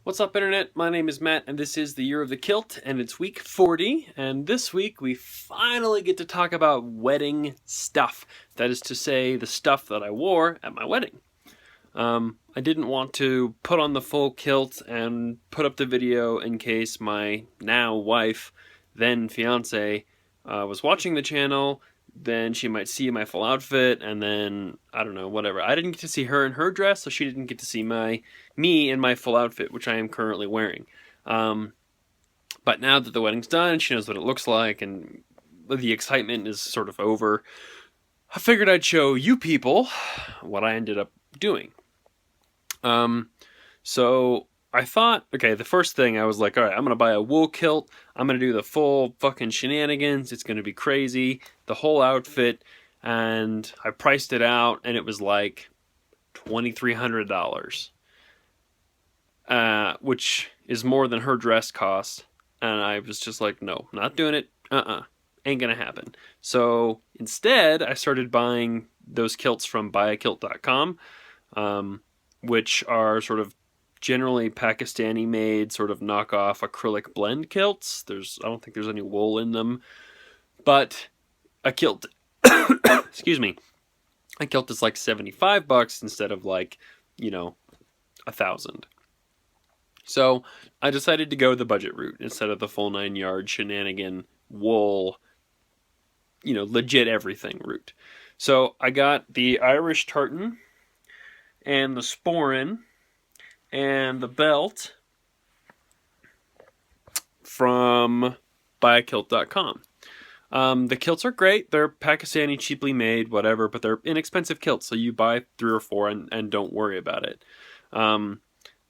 What's up, Internet? My name is Matt, and this is the Year of the Kilt, and it's week 40, and this week we finally get to talk about wedding stuff. That is to say, the stuff that I wore at my wedding. I didn't want to put on the full kilt and put up the video in case my now wife, then fiance, was watching the channel. Then she might see my full outfit, and then, I don't know, whatever. I didn't get to see her in her dress, so she didn't get to see me in my full outfit, which I am currently wearing. But now that the wedding's done, she knows what it looks like, and the excitement is sort of over, I figured I'd show you people what I ended up doing. So I thought, okay, the first thing I was like, all right, I'm going to buy a wool kilt. I'm going to do the full fucking shenanigans. It's going to be crazy. The whole outfit. And I priced it out, and it was like $2,300. Which is more than her dress cost. And I was just like, no, not doing it. Ain't going to happen. So instead, I started buying those kilts from buyakilt.com, which are sort of generally Pakistani made sort of knockoff acrylic blend kilts. I don't think there's any wool in them, but a kilt, excuse me, a kilt is like $75 instead of like, $1,000. So I decided to go the budget route instead of the full 9-yard shenanigan wool, legit everything route. So I got the Irish tartan and the sporran and the belt from buyakilt.com. The kilts are great. They're Pakistani, cheaply made, whatever, but they're inexpensive kilts, so you buy 3 or 4 and don't worry about it.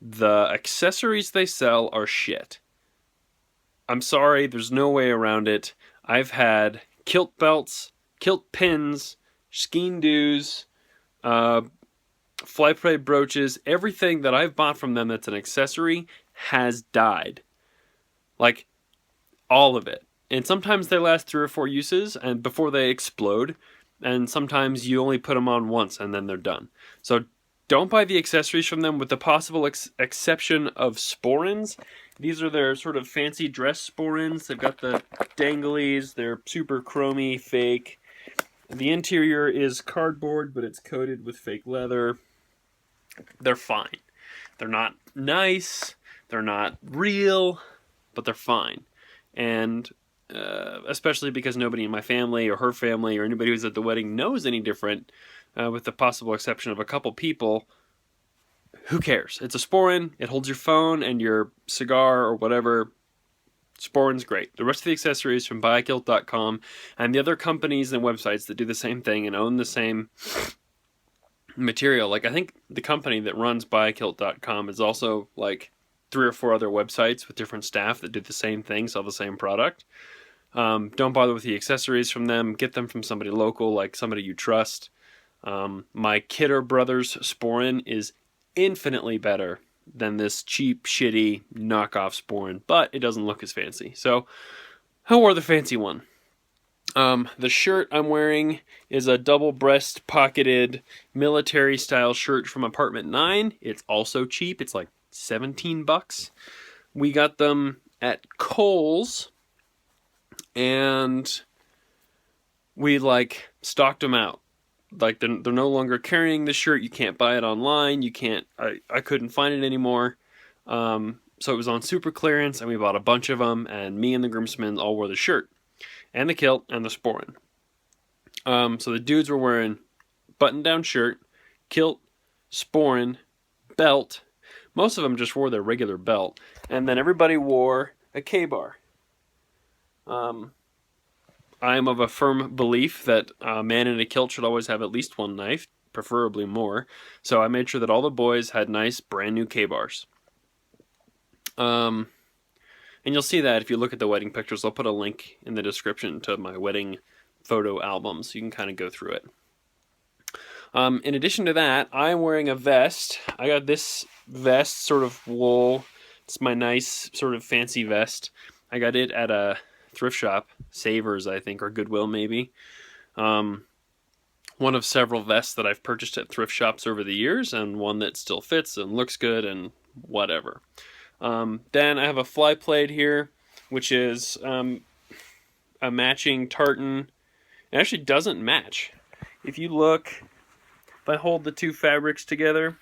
The accessories they sell are shit. I'm sorry, there's no way around it. I've had kilt belts, kilt pins, skein doos, fly plaid brooches. Everything that I've bought from them that's an accessory has died. Like, all of it. And sometimes they last 3 or 4 uses and before they explode. And sometimes you only put them on once and then they're done. So don't buy the accessories from them, with the possible exception of sporrans. These are their sort of fancy dress sporrans. They've got the danglies. They're super chromy, fake. The interior is cardboard, but it's coated with fake leather. They're fine. They're not nice. They're not real, but they're fine. And especially because nobody in my family or her family or anybody who's at the wedding knows any different, with the possible exception of a couple people, who cares? It's a sporran. It holds your phone and your cigar or whatever. Sporran's great. The rest of the accessories from buyakilt.com and the other companies and websites that do the same thing and own the same material. Like, I think the company that runs buyakilt.com is also like 3 or 4 other websites with different staff that do the same thing, sell the same product. Don't bother with the accessories from them. Get them from somebody local, like somebody you trust. My Kidder Brothers sporran is infinitely better than this cheap, shitty knockoff sporran, but it doesn't look as fancy. So I wore the fancy one. The shirt I'm wearing is a double breast pocketed military style shirt from Apartment 9. It's also cheap. It's like $17. We got them at Kohls, and we stocked them out. Like, they're no longer carrying the shirt. You can't buy it online. I couldn't find it anymore. So it was on super clearance, and we bought a bunch of them, and me and the groomsmen all wore the shirt and the kilt and the sporran. So the dudes were wearing button-down shirt, kilt, sporran, belt. Most of them just wore their regular belt, and then everybody wore a K-bar. I am of a firm belief that a man in a kilt should always have at least one knife, preferably more. So I made sure that all the boys had nice, brand new K-bars. And you'll see that if you look at the wedding pictures. I'll put a link in the description to my wedding photo album, so you can kind of go through it. In addition to that, I'm wearing a vest. I got this vest, sort of wool. It's my nice, sort of fancy vest. I got it at a thrift shop, Savers, I think, or Goodwill maybe. One of several vests that I've purchased at thrift shops over the years, and one that still fits and looks good and whatever. Then I have a fly plaid here, which is a matching tartan. It actually doesn't match. If you look, if I hold the two fabrics together,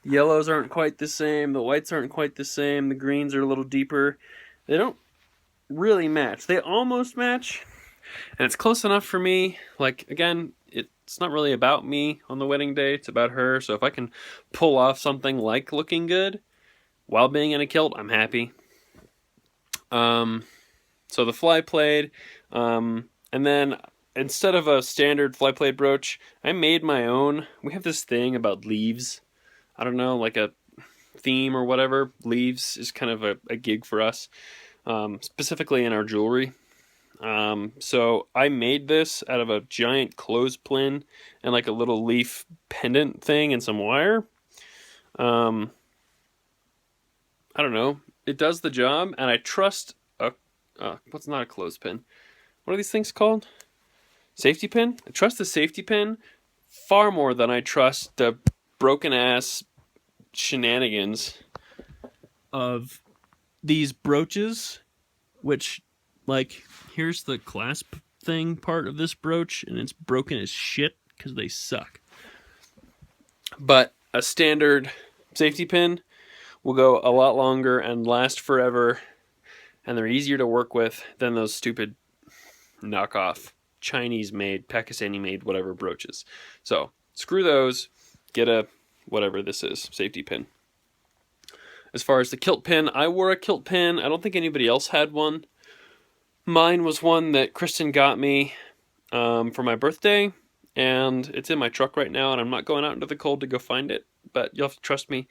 the yellows aren't quite the same, the whites aren't quite the same, the greens are a little deeper. They don't really match. They almost match, and it's close enough for me. Like, again, it's not really about me on the wedding day, it's about her. So if I can pull off something like looking good while being in a kilt, I'm happy. So the fly plaid, and then instead of a standard fly plaid brooch, I made my own. We have this thing about leaves. I don't know, like a theme or whatever. Leaves is kind of a gig for us, specifically in our jewelry. So I made this out of a giant clothespin and like a little leaf pendant thing and some wire. I don't know. It does the job, and I trust what's not a clothespin? What are these things called? Safety pin? I trust the safety pin far more than I trust the broken ass shenanigans of these brooches, which, like, here's the clasp thing part of this brooch, and it's broken as shit because they suck. But a standard safety pin will go a lot longer and last forever, and they're easier to work with than those stupid knockoff Chinese-made, Pakistani-made, whatever brooches. So screw those. Get a whatever this is, safety pin. As far as the kilt pin, I wore a kilt pin. I don't think anybody else had one. Mine was one that Kristen got me for my birthday, and it's in my truck right now, and I'm not going out into the cold to go find it, but you'll have to trust me.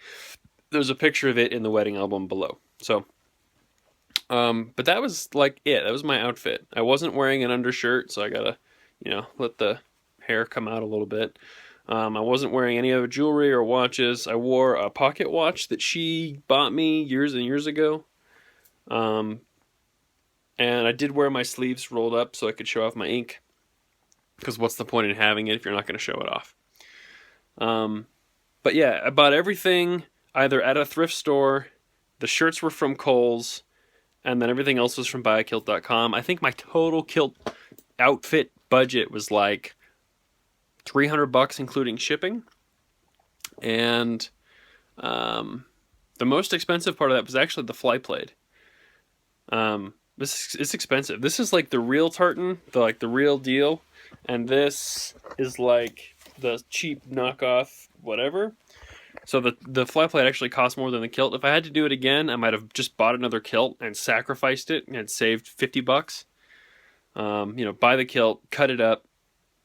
There's a picture of it in the wedding album below. So, but that was like it. That was my outfit. I wasn't wearing an undershirt, so I gotta, let the hair come out a little bit. I wasn't wearing any other jewelry or watches. I wore a pocket watch that she bought me years and years ago. And I did wear my sleeves rolled up so I could show off my ink. Because what's the point in having it if you're not going to show it off? But yeah, I bought everything either at a thrift store. The shirts were from Kohls. And then everything else was from buykilt.com. I think my total kilt outfit budget was like $300 including shipping. And the most expensive part of that was actually the fly plaid. It's expensive. This is like the real tartan, the real deal, and this is like the cheap knockoff whatever. So the fly plaid actually cost more than the kilt. If I had to do it again, I might have just bought another kilt and sacrificed it and saved $50. Buy the kilt, cut it up,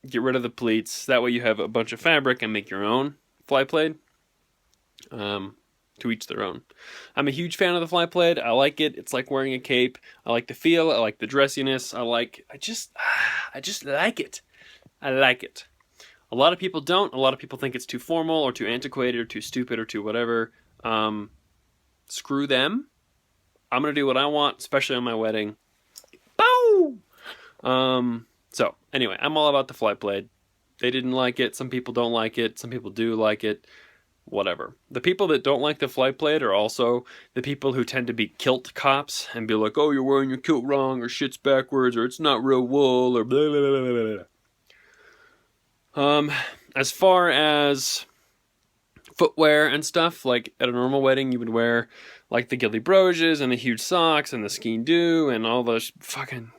get rid of the pleats. That way you have a bunch of fabric and make your own fly plaid. To each their own. I'm a huge fan of the fly plaid. I like it. It's like wearing a cape. I like the feel. I like the dressiness. I just like it. I like it. A lot of people don't. A lot of people think it's too formal or too antiquated or too stupid or too whatever. Screw them. I'm going to do what I want, especially on my wedding. Boom! So, anyway, I'm all about the fly plaid. They didn't like it. Some people don't like it. Some people do like it. Whatever. The people that don't like the fly plaid are also the people who tend to be kilt cops and be like, oh, you're wearing your kilt wrong, or shit's backwards, or it's not real wool, or blah, blah, blah, blah, blah. As far as footwear and stuff, like at a normal wedding, you would wear like the ghillie brogues and the huge socks and the ski do and all those fucking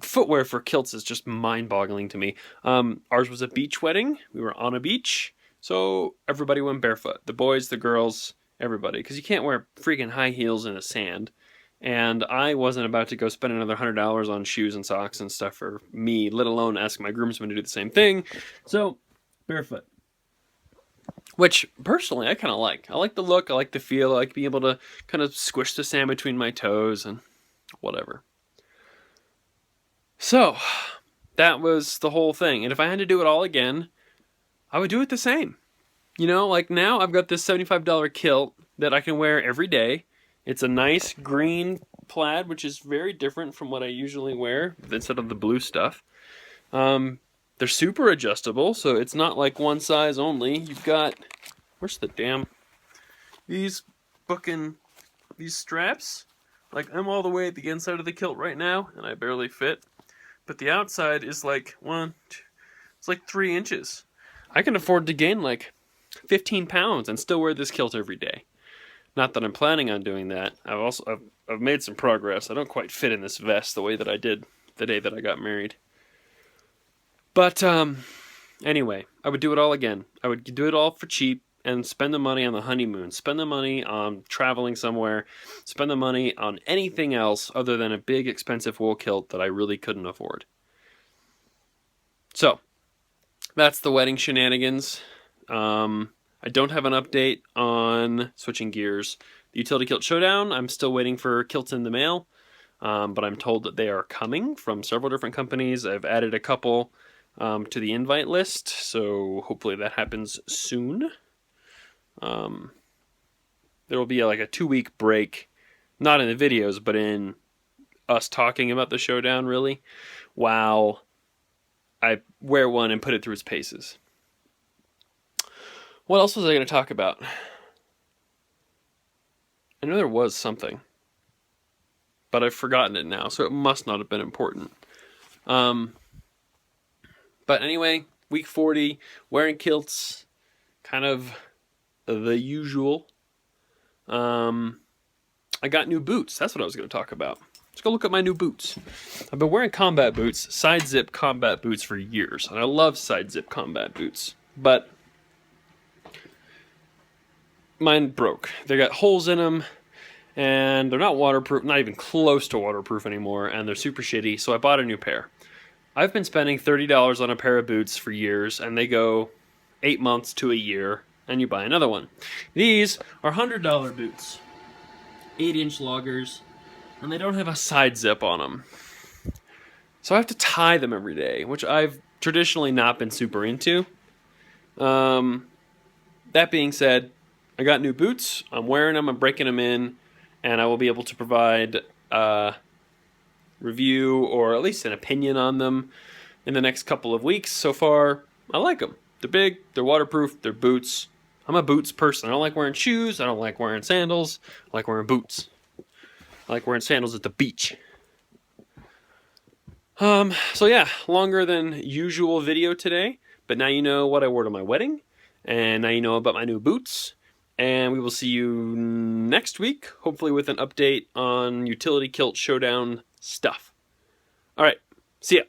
footwear for kilts is just mind-boggling to me. Ours was a beach wedding. We were on a beach. So everybody went barefoot. The boys, the girls, everybody. Because you can't wear freaking high heels in the sand. And I wasn't about to go spend another $100 on shoes and socks and stuff for me, let alone ask my groomsmen to do the same thing. So, barefoot. Which, personally, I kind of like. I like the look. I like the feel. I like being able to kind of squish the sand between my toes and whatever. So, that was the whole thing. And if I had to do it all again, I would do it the same. Like now I've got this $75 kilt that I can wear every day. It's a nice green plaid, which is very different from what I usually wear instead of the blue stuff. They're super adjustable, so it's not like one size only. You've got, where's the damn, these these straps, like I'm all the way at the inside of the kilt right now, and I barely fit. But the outside is like it's like 3 inches. I can afford to gain like 15 pounds and still wear this kilt every day. Not that I'm planning on doing that. I've made some progress. I don't quite fit in this vest the way that I did the day that I got married. But anyway, I would do it all again. I would do it all for cheap and spend the money on the honeymoon, spend the money on traveling somewhere, spend the money on anything else other than a big expensive wool kilt that I really couldn't afford. So, that's the wedding shenanigans. I don't have an update on switching gears. The Utility Kilt Showdown, I'm still waiting for kilts in the mail, but I'm told that they are coming from several different companies. I've added a couple to the invite list, so hopefully that happens soon. There will be like a 2-week break, not in the videos, but in us talking about the showdown, really, while I wear one and put it through its paces. What else was I going to talk about? I know there was something, but I've forgotten it now, so it must not have been important. But anyway, week 40, wearing kilts, kind of the usual. I got new boots. That's what I was going to talk about. Let's go look at my new boots. I've been wearing combat boots, side zip combat boots for years, and I love side zip combat boots, but mine broke. They got holes in them, and they're not waterproof, not even close to waterproof anymore, and they're super shitty, so I bought a new pair. I've been spending $30 on a pair of boots for years, and they go 8 months to a year, and you buy another one. These are $100 boots. 8-inch loggers, and they don't have a side zip on them. So I have to tie them every day, which I've traditionally not been super into. That being said, I got new boots. I'm wearing them, I'm breaking them in, and I will be able to provide a review or at least an opinion on them in the next couple of weeks. So far, I like them. They're big, they're waterproof, they're boots. I'm a boots person. I don't like wearing shoes. I don't like wearing sandals. I like wearing boots. I like wearing sandals at the beach. So yeah, longer than usual video today, but now you know what I wore to my wedding, and now you know about my new boots, and we will see you next week, hopefully with an update on Utility Kilt Showdown stuff. Alright, see ya.